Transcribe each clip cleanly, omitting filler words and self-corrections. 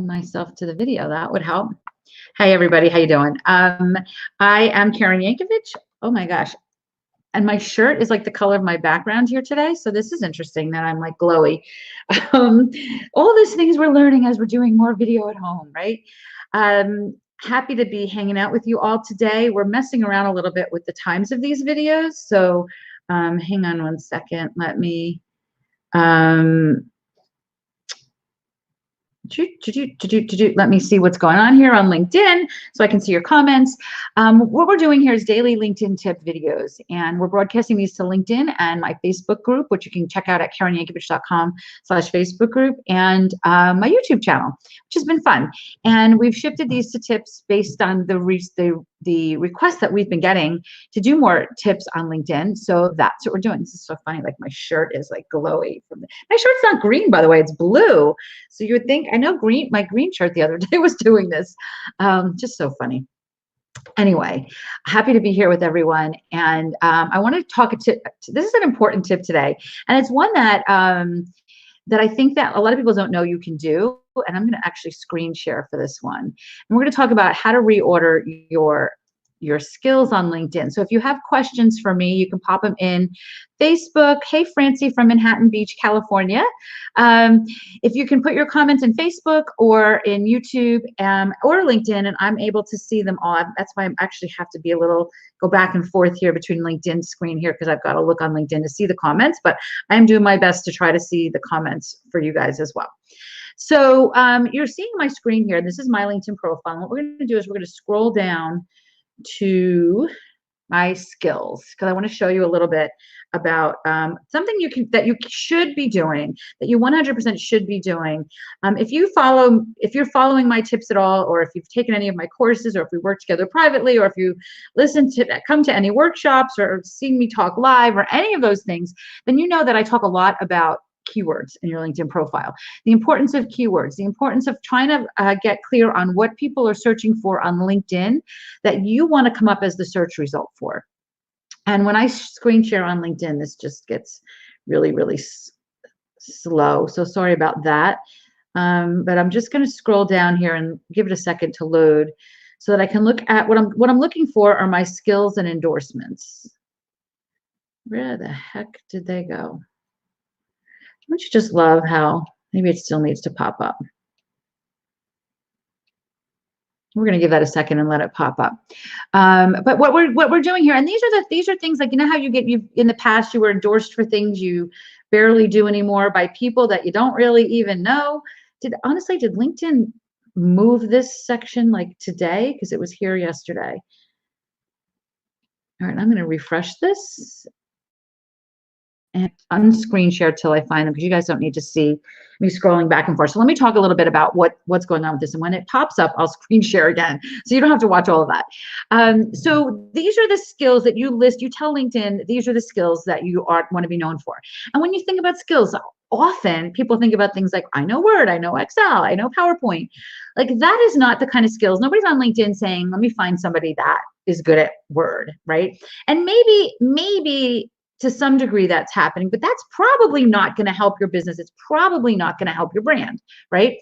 myself to the video. That would help. Hey, everybody. How you doing? I am Karen Yankovich. Oh, my gosh. And my shirt is like the color of my background here today. So this is interesting that I'm like glowy. All these things we're learning as we're doing more video at home, right? Happy to be hanging out with you all today. We're messing around a little bit with the times of these videos. So hang on one second. Let me... let me see what's going on here on LinkedIn so I can see your comments. What we're doing here is daily LinkedIn tip videos, and we're broadcasting these to LinkedIn and my Facebook group, which you can check out at KarenYankovich.com/Facebook group, and my YouTube channel, which has been fun. And we've shifted these to tips based on the requests that we've been getting to do more tips on LinkedIn. So that's what we're doing. This is so funny. Like my shirt is like glowy. My shirt's not green, by the way, it's blue. So you would think, I know my green shirt the other day was doing this. Just so funny. Anyway, happy to be here with everyone. And I want to talk, this is an important tip today. And it's one that, that I think that a lot of people don't know you can do. And I'm going to actually screen share for this one. And we're going to talk about how to reorder your skills on LinkedIn. So if you have questions for me, you can pop them in Facebook. Hey, Francie from Manhattan Beach, California. If you can put your comments in Facebook or in YouTube or LinkedIn, and I'm able to see them all. That's why I actually have to be go back and forth here between LinkedIn screen here, because I've got to look on LinkedIn to see the comments, but I'm doing my best to try to see the comments for you guys as well. So you're seeing my screen here. This is my LinkedIn profile. And what we're going to do is we're going to scroll down to my skills, because I want to show you a little bit about something that you should be doing, that you 100% should be doing. If you're following my tips at all, or if you've taken any of my courses, or if we work together privately, or if you come to any workshops or seen me talk live or any of those things, then you know that I talk a lot about keywords in your LinkedIn profile, the importance of keywords, the importance of trying to get clear on what people are searching for on LinkedIn that you want to come up as the search result for. And when I screen share on LinkedIn, this just gets really, really slow. So sorry about that. But I'm just going to scroll down here and give it a second to load so that I can look at what I'm looking for are my skills and endorsements. Where the heck did they go? Don't you just love how maybe it still needs to pop up? We're going to give that a second and let it pop up. But what we're doing here, and these are things like, you know how you in the past you were endorsed for things you barely do anymore by people that you don't really even know. Honestly, did LinkedIn move this section like today? Because it was here yesterday. All right, I'm going to refresh this and unscreen share till I find them, because you guys don't need to see me scrolling back and forth. So let me talk a little bit about what's going on with this. And when it pops up, I'll screen share again, so you don't have to watch all of that. So these are the skills that you list. You tell LinkedIn, these are the skills that you want to be known for. And when you think about skills, often people think about things like, I know Word, I know Excel, I know PowerPoint. Like that is not the kind of skills. Nobody's on LinkedIn saying, let me find somebody that is good at Word, right? And maybe to some degree that's happening, but that's probably not going to help your business. It's probably not going to help your brand, right?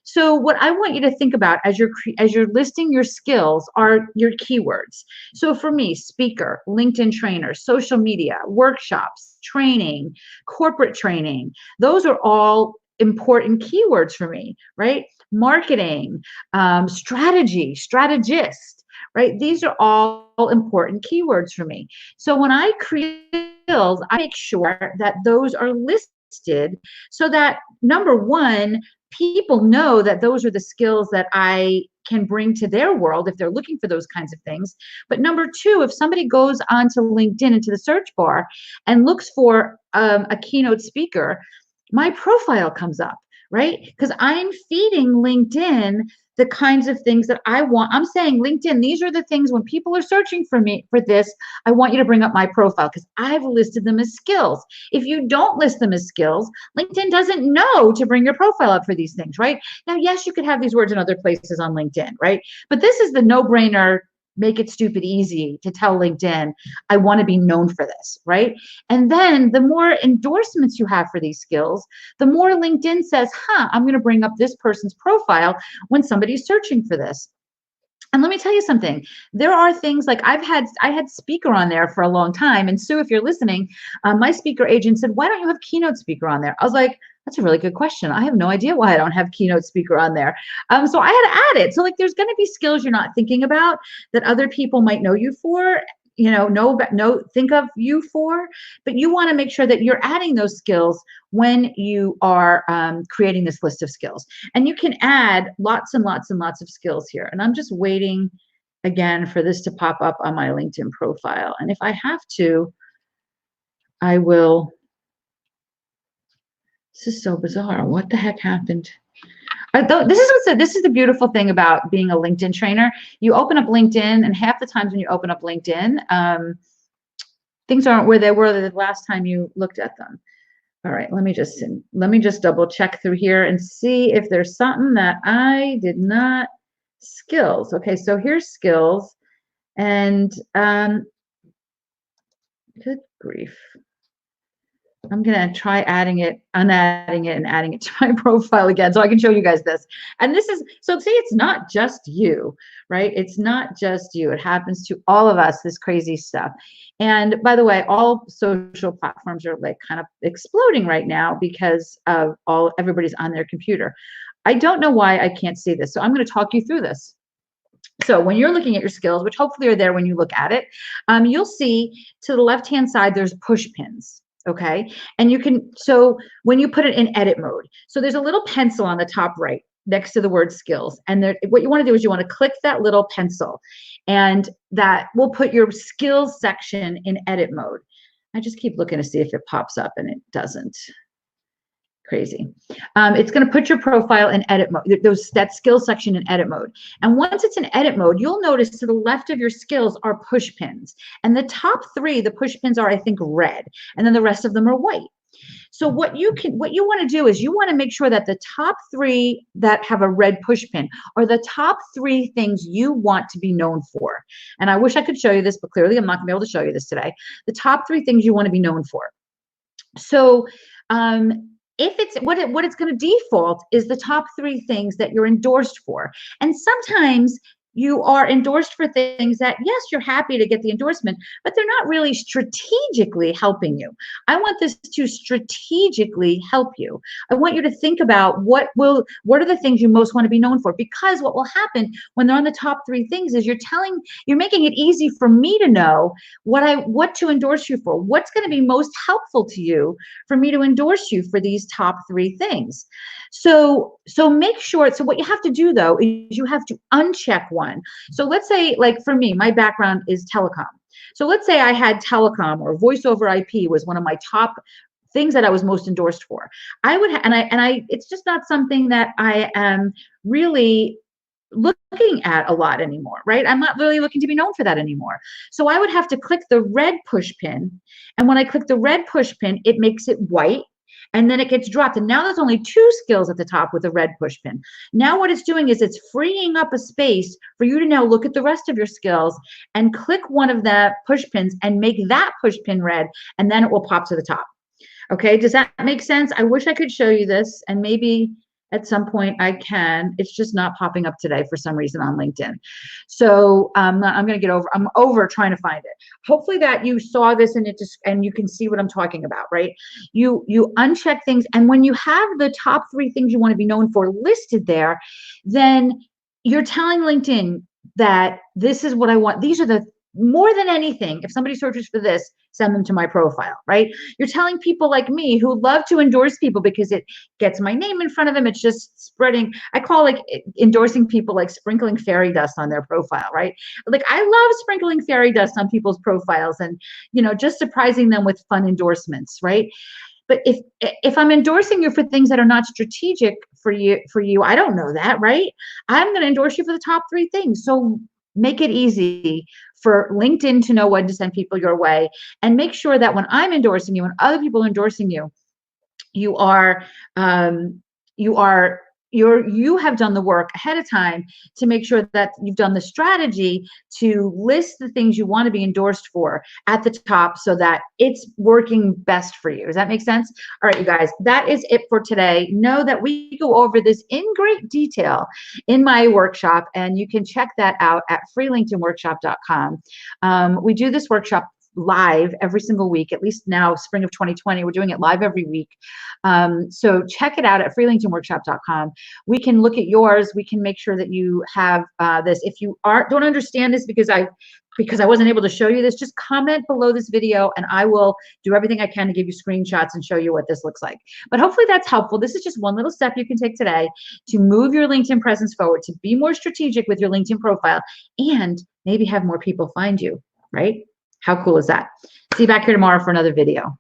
So what I want you to think about as you're listing your skills are your keywords. So for me, speaker, LinkedIn trainer, social media, workshops, training, corporate training, those are all important keywords for me, right? Marketing, strategy, strategist, right? These are all important keywords for me. So when I create skills, I make sure that those are listed so that, number one, people know that those are the skills that I can bring to their world if they're looking for those kinds of things. But number two, if somebody goes onto LinkedIn into the search bar and looks for a keynote speaker, my profile comes up, right? Because I'm feeding LinkedIn the kinds of things that I want. I'm saying, LinkedIn, these are the things when people are searching for me for this, I want you to bring up my profile because I've listed them as skills. If you don't list them as skills, LinkedIn doesn't know to bring your profile up for these things, right? Now, yes, you could have these words in other places on LinkedIn, right? But this is the no-brainer make it stupid easy to tell LinkedIn, I want to be known for this, right? And then the more endorsements you have for these skills, the more LinkedIn says, I'm going to bring up this person's profile when somebody's searching for this. And let me tell you something. There are things like I had speaker on there for a long time. And Sue, if you're listening, my speaker agent said, why don't you have keynote speaker on there? I was like, that's a really good question. I have no idea why I don't have keynote speaker on there. So I had to add it. So like, there's going to be skills you're not thinking about that other people might know you for, think of you for, but you want to make sure that you're adding those skills when you are creating this list of skills. And you can add lots and lots and lots of skills here. And I'm just waiting again for this to pop up on my LinkedIn profile. And if I have to, I will. This is so bizarre. What the heck happened? This is the beautiful thing about being a LinkedIn trainer. You open up LinkedIn, and half the times when you open up LinkedIn, things aren't where they were the last time you looked at them. All right, let me just double check through here and see if there's something that I did not. Skills. Okay, so here's skills, and good grief. I'm going to try unadding it, and adding it to my profile again so I can show you guys this. And this is, so see, it's not just you, right? It's not just you. It happens to all of us, this crazy stuff. And by the way, all social platforms are like kind of exploding right now because of everybody's on their computer. I don't know why I can't see this. So I'm going to talk you through this. So when you're looking at your skills, which hopefully are there when you look at it, you'll see to the left-hand side, there's push pins. Okay. And you can, so when you put it in edit mode, so there's a little pencil on the top right next to the word skills. And there, what you want to do is you want to click that little pencil, and that will put your skills section in edit mode. I just keep looking to see if it pops up, and it doesn't. Crazy. It's going to put your profile in edit mode, that skills section in edit mode. And once it's in edit mode, you'll notice to the left of your skills are push pins. And the top three, the push pins are, I think, red. And then the rest of them are white. So what you want to do is you want to make sure that the top three that have a red push pin are the top three things you want to be known for. And I wish I could show you this, but clearly I'm not going to be able to show you this today. The top three things you want to be known for. So, if it's what it's going to default is the top three things that you're endorsed for. And sometimes you are endorsed for things that, yes, you're happy to get the endorsement, but they're not really strategically helping you. I want this to strategically help you. I want you to think about what are the things you most want to be known for, because what will happen when they're on the top three things is you're making it easy for me to know what to endorse you for, what's going to be most helpful to you for me to endorse you for these top three things. So make sure, so what you have to do though, is you have to uncheck one. So let's say, like for me, my background is telecom. So let's say I had telecom or voice over IP was one of my top things that I was most endorsed for. I would, it's just not something that I am really looking at a lot anymore, right? I'm not really looking to be known for that anymore. So I would have to click the red push pin. And when I click the red push pin, it makes it white. And then it gets dropped. And now there's only two skills at the top with a red push pin. Now what it's doing is it's freeing up a space for you to now look at the rest of your skills and click one of the push pins and make that push pin red, and then it will pop to the top. Okay, does that make sense? I wish I could show you this, and maybe at some point I can. It's just not popping up today for some reason on LinkedIn. So I'm over trying to find it. Hopefully that you saw this and you can see what I'm talking about, right? You uncheck things, and when you have the top three things you want to be known for listed there, then you're telling LinkedIn that this is what I want. These are the, more than anything, if somebody searches for this, send them to my profile, right? You're telling people like me who love to endorse people because it gets my name in front of them. It's just spreading. I call like endorsing people like sprinkling fairy dust on their profile, right? Like I love sprinkling fairy dust on people's profiles and, just surprising them with fun endorsements, right? But if I'm endorsing you for things that are not strategic for you, I don't know that, right? I'm going to endorse you for the top three things. So make it easy for LinkedIn to know when to send people your way, and make sure that when I'm endorsing you and other people endorsing you, you are you have done the work ahead of time to make sure that you've done the strategy to list the things you want to be endorsed for at the top so that it's working best for you. Does that make sense? All right, you guys, that is it for today. Know that we go over this in great detail in my workshop, and you can check that out at freelinkedinworkshop.com. We do this workshop live every single week, at least now, spring of 2020, we're doing it live every week. So check it out at freelinkedinworkshop.com. We can look at yours. We can make sure that you have this. If you don't understand this because I wasn't able to show you this, just comment below this video and I will do everything I can to give you screenshots and show you what this looks like. But hopefully that's helpful. This is just one little step you can take today to move your LinkedIn presence forward, to be more strategic with your LinkedIn profile, and maybe have more people find you, right? How cool is that? See you back here tomorrow for another video.